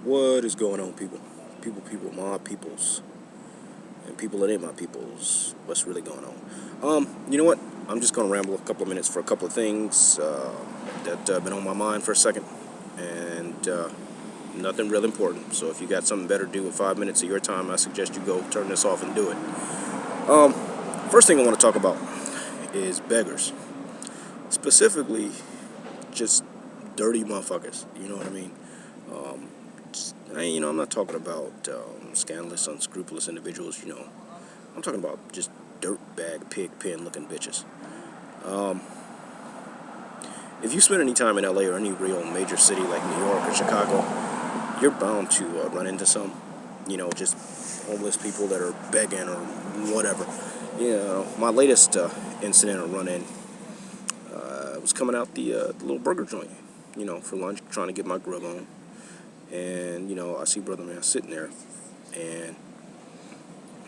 What is going on, people? People, my peoples, and people that ain't my peoples. What's really going on? You know what? I'm just gonna ramble a couple of minutes for a couple of things that been on my mind for a second, and nothing real important. So if you got something better to do with 5 minutes of your time, I suggest you go turn this off and do it. Um, First thing I want to talk about is beggars, specifically just dirty motherfuckers. You know what I mean? I'm not talking about scandalous, unscrupulous individuals. I'm talking about just dirtbag, pig pen looking bitches. Um, if you spend any time in LA or any real major city like New York or Chicago, you're bound to run into some, just homeless people that are begging or whatever. My latest incident or run-in was coming out the little burger joint, for lunch, trying to get my grub on. And, I see Brother Man sitting there, and,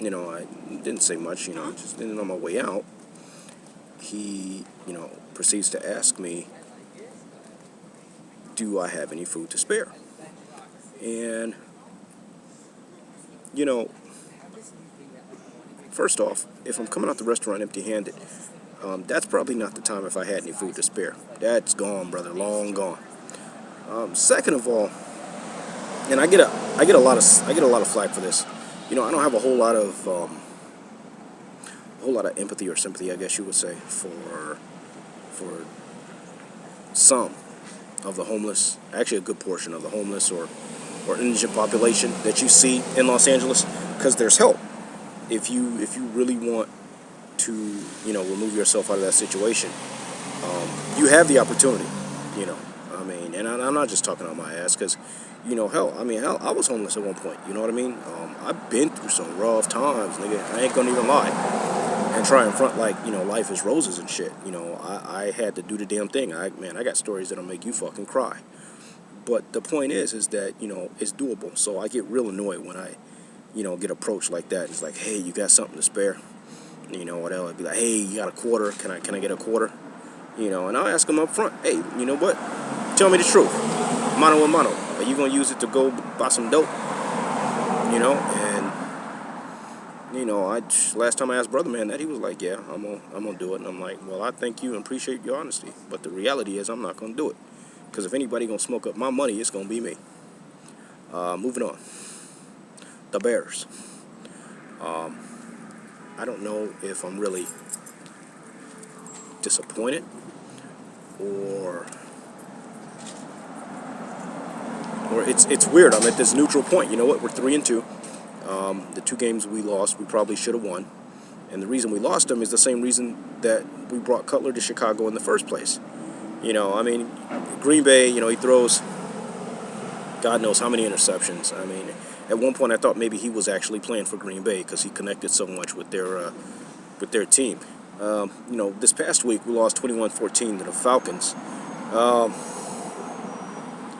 I didn't say much, just then on my way out, he, proceeds to ask me, do I have any food to spare? And, you know, first off, if I'm coming out the restaurant empty-handed, that's probably not the time if I had any food to spare. That's gone, brother, long gone. Second of all, and I get a lot of flack for this. I don't have a whole lot of empathy or sympathy, I guess you would say, for some of the homeless, actually a good portion of the homeless or indigent population that you see in Los Angeles, because there's help. If you really want to, remove yourself out of that situation, you have the opportunity, and I'm not just talking on my ass, because, hell, I was homeless at one point, you know what I mean? I've been through some rough times, nigga, I ain't gonna even lie, and try and front like, life is roses and shit. I had to do the damn thing. I got stories that'll make you fucking cry. But the point is that, it's doable. So I get real annoyed when I, get approached like that. It's like, hey, you got something to spare? What else? I'd be like, hey, you got a quarter? Can I get a quarter? And I'll ask them up front, hey, you know what? Tell me the truth. Mano a mano. Are you gonna use it to go buy some dope? And last time I asked Brother Man that, he was like, yeah, I'm gonna do it. And I'm like, well, I thank you and appreciate your honesty, but the reality is I'm not gonna do it, because if anybody gonna smoke up my money, it's gonna be me. Moving on. The Bears. I don't know if I'm really disappointed or it's weird. I'm at this neutral point. You know what? We're 3-2. The 2 games we lost, we probably should have won. And the reason we lost them is the same reason that we brought Cutler to Chicago in the first place. Green Bay, he throws God knows how many interceptions. At one point I thought maybe he was actually playing for Green Bay because he connected so much with their team. This past week we lost 21-14 to the Falcons.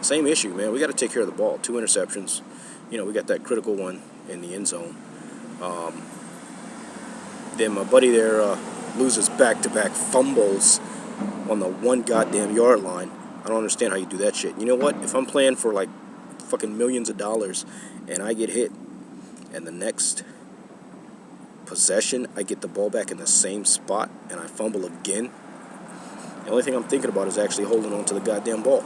Same issue, man. We got to take care of the ball. 2 interceptions. We got that critical one in the end zone. Then my buddy there loses back-to-back fumbles on the 1 goddamn yard line. I don't understand how you do that shit. You know what? If I'm playing for like fucking millions of dollars and I get hit, and the next possession I get the ball back in the same spot and I fumble again, the only thing I'm thinking about is actually holding on to the goddamn ball.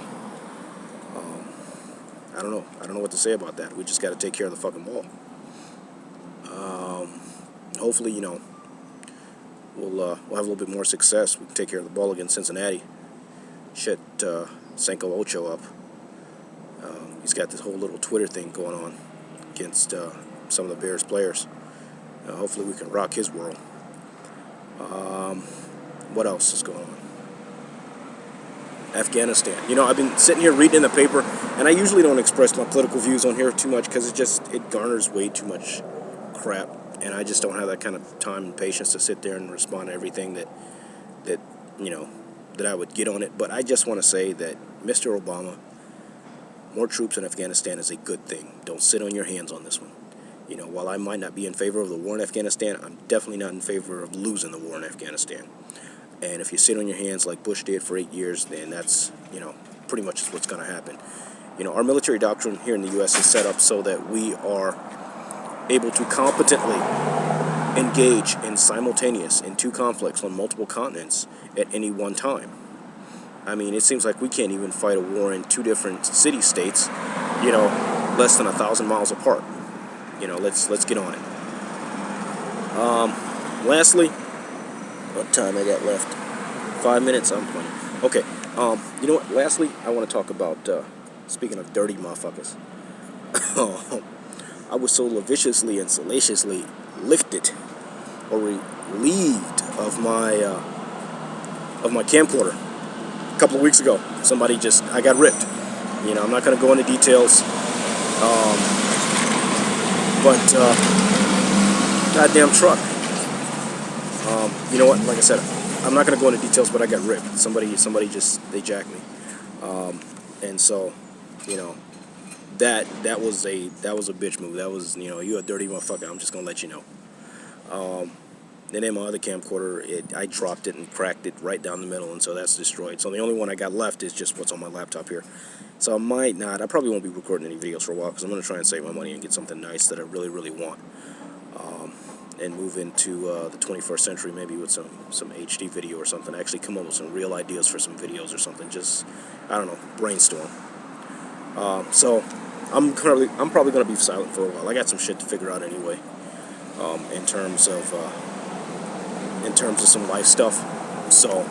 I don't know. I don't know what to say about that. We just got to take care of the fucking ball. Hopefully, we'll have a little bit more success. We can take care of the ball against Cincinnati. Shut Senko Ocho up. He's got this whole little Twitter thing going on against some of the Bears players. Hopefully we can rock his world. What else is going on? Afghanistan. I've been sitting here reading in the paper, and I usually don't express my political views on here too much because it garners way too much crap, and I just don't have that kind of time and patience to sit there and respond to everything that I would get on it. But I just want to say that, Mr. Obama, more troops in Afghanistan is a good thing. Don't sit on your hands on this one. While I might not be in favor of the war in Afghanistan, I'm definitely not in favor of losing the war in Afghanistan. And if you sit on your hands like Bush did for 8 years, then that's, pretty much what's going to happen. You know, our military doctrine here in the U.S. is set up so that we are able to competently engage in simultaneous in 2 conflicts on multiple continents at any one time. I mean, it seems like we can't even fight a war in 2 different city-states, you know, less than 1,000 miles apart. You know, let's get on it. Lastly, what time I got left? 5 minutes. I'm playing. Okay. You know what? Lastly, I want to talk about. Speaking of dirty motherfuckers, I was so lavishly and salaciously lifted or relieved of my camcorder a couple of weeks ago. I got ripped. You know, I'm not going to go into details. But goddamn truck. You know what? Like I said, I'm not going to go into details, but I got ripped. Somebody they jacked me. And so, you know, that was a bitch move. That was, you know, you a dirty motherfucker. I'm just gonna let you know. And then my other camcorder, I dropped it and cracked it right down the middle, and so that's destroyed. So the only one I got left is just what's on my laptop here. So I probably won't be recording any videos for a while because I'm gonna try and save my money and get something nice that I really, really want. And move into the 21st century, maybe with some HD video or something. Actually come up with some real ideas for some videos or something. Just, I don't know, brainstorm. So I'm probably gonna be silent for a while. I got some shit to figure out anyway. In terms of some life stuff. So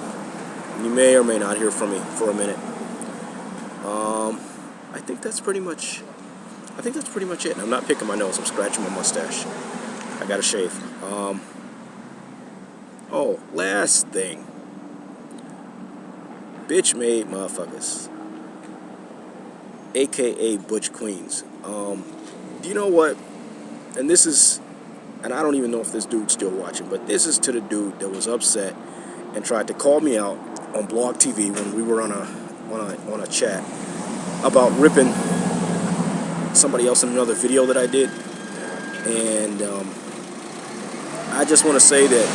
you may or may not hear from me for a minute. I think that's pretty much it. And I'm not picking my nose. I'm scratching my mustache. I gotta shave. Oh, last thing. Bitch made motherfuckers. AKA Butch Queens. You know what? And I don't even know if this dude's still watching, but this is to the dude that was upset and tried to call me out on Blog TV when we were on a chat about ripping somebody else in another video that I did. And I just want to say that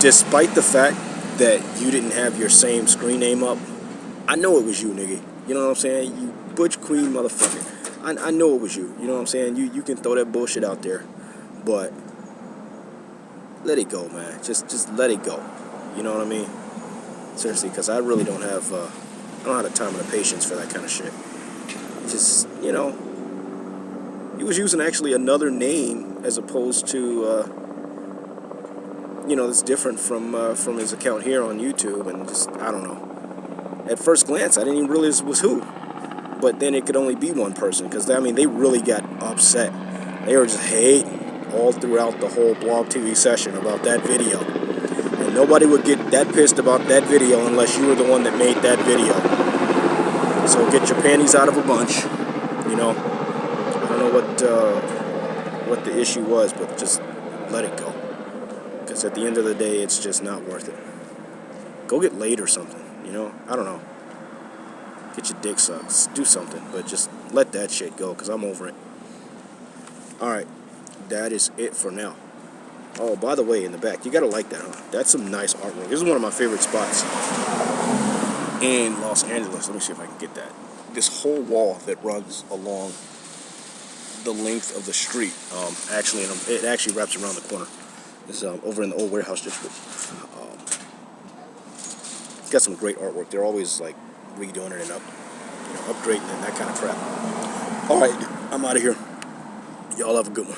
despite the fact that you didn't have your same screen name up, I know it was you, nigga. You know what I'm saying? You Butch Queen motherfucker. I know it was you. You know what I'm saying? You can throw that bullshit out there, but let it go, man. Just let it go. You know what I mean? Seriously, because I really don't have I don't have the time and the patience for that kind of shit. Just, you know, he was using actually another name as opposed to you know, that's different from his account here on YouTube, and just, I don't know. At first glance, I didn't even realize it was who. But then it could only be one person, because, I mean, they really got upset. They were just hating all throughout the whole Blog TV session about that video. And nobody would get that pissed about that video unless you were the one that made that video. So get your panties out of a bunch. You know, I don't know what the issue was, but just let it go. Because at the end of the day, it's just not worth it. Go get laid or something, you know? I don't know. Get your dick sucked. Do something, but just let that shit go, because I'm over it. Alright, that is it for now. Oh, by the way, in the back, you gotta like that, huh? That's some nice artwork. This is one of my favorite spots in Los Angeles. Let me see if I can get that. This whole wall that runs along the length of the street, it actually wraps around the corner. It's over in the old warehouse district. It's got some great artwork. They're always like redoing it and upgrading it and that kind of crap. All right, I'm out of here. Y'all have a good one.